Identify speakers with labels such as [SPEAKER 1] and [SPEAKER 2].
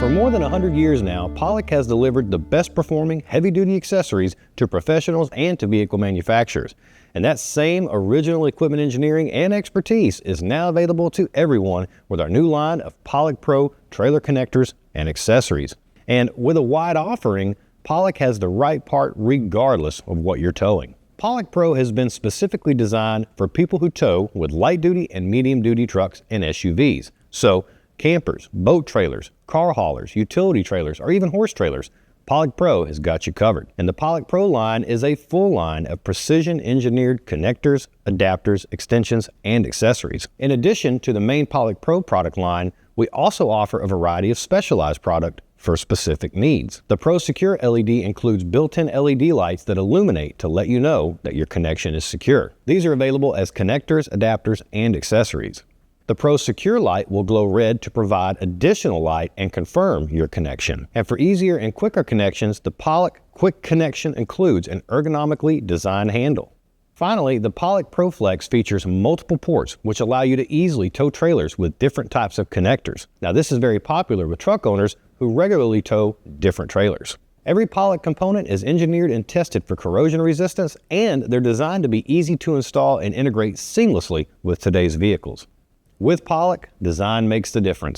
[SPEAKER 1] For more than 100 years now, Pollak has delivered the best performing heavy-duty accessories to professionals and to vehicle manufacturers. And that same original equipment engineering and expertise is now available to everyone with our new line of Pollak Pro trailer connectors and accessories. And with a wide offering, Pollak has the right part regardless of what you're towing. Pollak Pro has been specifically designed for people who tow with light-duty and medium-duty trucks and SUVs. So, campers, boat trailers, car haulers, utility trailers, or even horse trailers, Pollak Pro has got you covered. And the Pollak Pro line is a full line of precision-engineered connectors, adapters, extensions, and accessories. In addition to the main Pollak Pro product line, we also offer a variety of specialized product for specific needs. The Pro Secure LED includes built-in LED lights that illuminate to let you know that your connection is secure. These are available as connectors, adapters, and accessories. The Pro Secure light will glow red to provide additional light and confirm your connection. And for easier and quicker connections, the Pollak Quick Connection includes an ergonomically designed handle. Finally, the Pollak Pro Flex features multiple ports, which allow you to easily tow trailers with different types of connectors. Now, this is very popular with truck owners who regularly tow different trailers. Every Pollak component is engineered and tested for corrosion resistance, and they're designed to be easy to install and integrate seamlessly with today's vehicles. With Pollak, design makes the difference.